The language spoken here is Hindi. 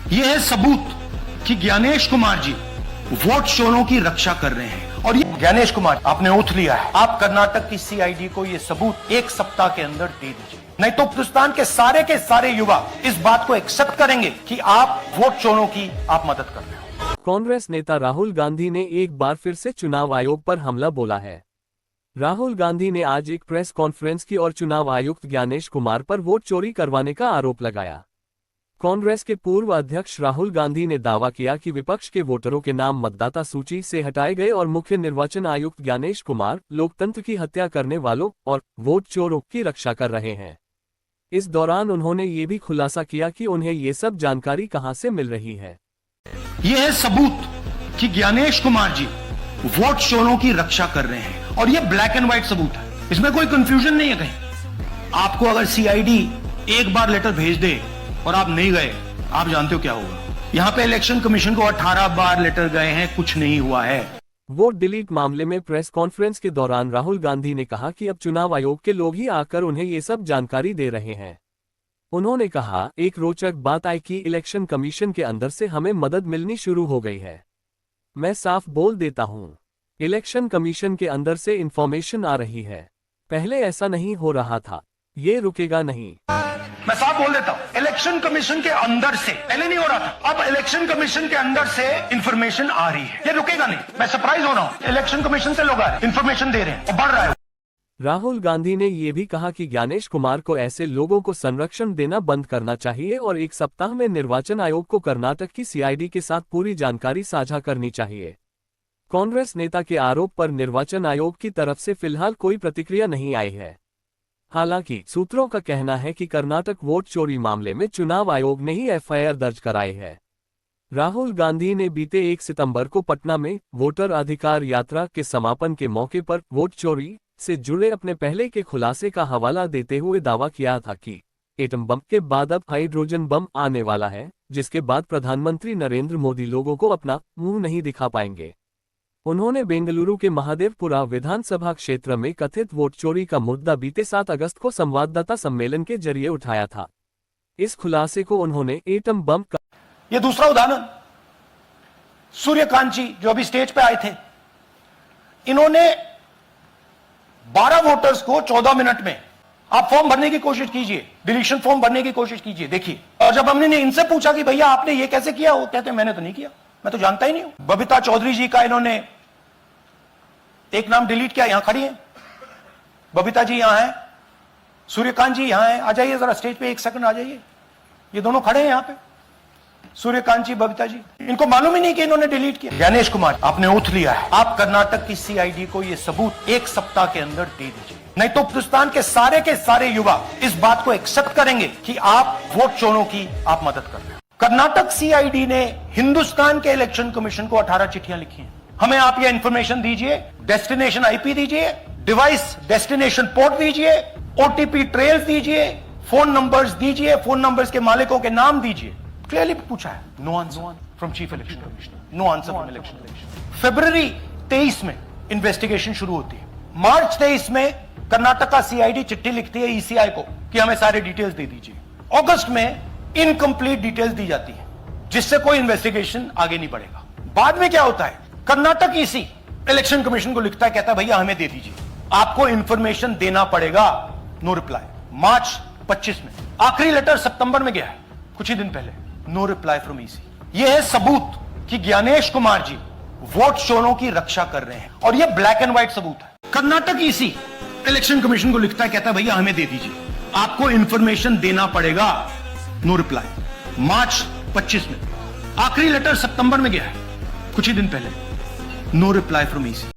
ये है सबूत कि ज्ञानेश कुमार जी वोट चोरों की रक्षा कर रहे हैं। और ये ज्ञानेश कुमार, आपने ओथ लिया है, आप कर्नाटक की सीआईडी को ये सबूत 1 सप्ताह के अंदर दे दीजिए, नहीं तो हिंदुस्तान के सारे युवा इस बात को एक्सेप्ट करेंगे कि आप वोट चोरों की आप मदद कर रहे हो। कांग्रेस नेता राहुल गांधी ने एक बार फिर से चुनाव आयोग पर हमला बोला है। राहुल गांधी ने आज एक प्रेस कॉन्फ्रेंस की और चुनाव आयुक्त ज्ञानेश कुमार पर वोट चोरी करवाने का आरोप लगाया। कांग्रेस के पूर्व अध्यक्ष राहुल गांधी ने दावा किया कि विपक्ष के वोटरों के नाम मतदाता सूची से हटाए गए और मुख्य निर्वाचन आयुक्त ज्ञानेश कुमार लोकतंत्र की हत्या करने वालों और वोट चोरों की रक्षा कर रहे हैं। इस दौरान उन्होंने ये भी खुलासा किया कि उन्हें ये सब जानकारी कहां से मिल रही है। यह है सबूत कि ज्ञानेश कुमार जी वोट चोरों की रक्षा कर रहे हैं और यह ब्लैक एंड व्हाइट सबूत है, इसमें कोई कंफ्यूजन नहीं है कहीं। आपको अगर सीआईडी एक बार लेटर भेज दे और आप नहीं गए, आप जानते हो क्या होगा। यहां पे इलेक्शन कमीशन को 18 बार लेटर गए हैं, कुछ नहीं हुआ है। वोट डिलीट मामले में प्रेस कॉन्फ्रेंस के दौरान राहुल गांधी ने कहा कि अब चुनाव आयोग के लोग ही आकर उन्हें ये सब जानकारी दे रहे हैं। उन्होंने कहा, एक रोचक बात आई कि इलेक्शन कमीशन के अंदर से हमें मदद मिलनी शुरू हो गई है। मैं साफ बोल देता हूं, इलेक्शन कमीशन के अंदर से इंफॉर्मेशन आ रही है। पहले ऐसा नहीं हो रहा था, ये रुकेगा नहीं। मैं साफ बोल देता हूं, इलेक्शन कमीशन के अंदर से पहले नहीं हो रहा था, अब इलेक्शन कमीशन के अंदर से इंफॉर्मेशन आ रही है, ये रुकेगा नहीं। मैं सरप्राइज हो रहा हूं, इलेक्शन कमीशन से लोग आ रहे हैं, इंफॉर्मेशन दे रहे हैं और बढ़ रहा है। राहुल गांधी ने ये भी कहा कि ज्ञानेश कुमार को ऐसे लोगों को संरक्षण देना बंद करना चाहिए और 1 सप्ताह में निर्वाचन आयोग को कर्नाटक की सीआईडी के साथ पूरी जानकारी साझा करनी चाहिए। कांग्रेस नेता के आरोप पर निर्वाचन आयोग की तरफ से फिलहाल कोई प्रतिक्रिया नहीं आई है। हालांकि सूत्रों का कहना है कि कर्नाटक वोट चोरी मामले में चुनाव आयोग ने ही एफआईआर दर्ज कराई है। राहुल गांधी ने बीते 1 सितंबर को पटना में वोटर अधिकार यात्रा के समापन के मौके पर वोट चोरी से जुड़े अपने पहले के खुलासे का हवाला देते हुए दावा किया था कि एटम बम के बाद अब हाइड्रोजन बम आने वाला है, जिसके बाद प्रधानमंत्री नरेंद्र मोदी लोगों को अपना मुंह नहीं दिखा पाएंगे। उन्होंने बेंगलुरु के महादेवपुरा विधानसभा क्षेत्र में कथित वोट चोरी का मुद्दा बीते 7 अगस्त को संवाददाता सम्मेलन के जरिए उठाया था। इस खुलासे को उन्होंने एटम बम का यह दूसरा उदाहरण, सूर्यकांत जी जो अभी स्टेज पे आए थे, इन्होंने 12 वोटर्स को 14 मिनट में, आप फॉर्म भरने की कोशिश कीजिए, डिलीशन फॉर्म भरने की कोशिश कीजिए, देखिए। और जब हमने इनसे पूछा कि भैया आपने ये कैसे किया, वो कहते हैं मैंने तो नहीं किया, मैं तो जानता ही नहीं हूं। बबीता चौधरी जी का इन्होंने एक नाम डिलीट किया, यहां खड़ी है बबीता जी, यहां है सूर्यकांत जी, यहां है, आ जाइए जरा स्टेज पे 1 सेकंड आ जाइए। ये दोनों खड़े हैं यहां पे, सूर्यकांत जी, बबीता जी, इनको मालूम ही नहीं कि इन्होंने डिलीट किया। ज्ञानेश कुमार, आपने ओथ लिया है, आप कर्नाटक की सीआईडी को ये सबूत 1 सप्ताह के अंदर दे दीजिए, नहीं तो हिंदुस्तान के सारे युवा इस बात को एक्सेप्ट करेंगे कि आप वोट चोरों की आप मदद कर रहे हैं। कर्नाटक सीआईडी ने हिंदुस्तान के इलेक्शन कमीशन को 18 चिट्ठियां लिखी हैं। हमें आप ये इंफॉर्मेशन दीजिए, डेस्टिनेशन आईपी दीजिए, डिवाइस डेस्टिनेशन पोर्ट दीजिए, ओटीपी ट्रेल्स दीजिए, फोन नंबर्स दीजिए, फोन नंबर्स के मालिकों के नाम दीजिए। क्लियरली पूछा है, no answer from chief election commissioner, no answer from election commissioner. फरवरी 23 में इन्वेस्टिगेशन शुरू होती है। मार्च 23 में कर्नाटका सीआईडी चिट्ठी लिखती है ईसीआई को कि हमें सारे डिटेल्स दे दीजिए। अगस्त में इनकंप्लीट डिटेल्स दी जाती है, जिससे कोई इन्वेस्टिगेशन आगे नहीं बढ़ेगा। बाद में क्या होता है, कर्नाटक ईसी इलेक्शन कमीशन को लिखता है, कहता है भैया हमें दे दीजिए, आपको इंफॉर्मेशन देना पड़ेगा, नो रिप्लाई। मार्च 25 में आखिरी लेटर सितंबर में गया है, कुछ ही दिन पहले, नो रिप्लाई फ्रॉम ईसी। यह है सबूत कि ज्ञानेश कुमार जी वोट चोरों की रक्षा कर रहे हैं और यह ब्लैक एंड व्हाइट सबूत है। कर्नाटक ईसी इलेक्शन कमीशन को लिखता है, कहता है भैया हमें दे दीजिए, आपको इंफॉर्मेशन देना पड़ेगा, नो रिप्लाई। मार्च 25 में आखिरी लेटर सितंबर में गया है, कुछ ही दिन पहले, नो रिप्लाई फ्रॉम ईसी।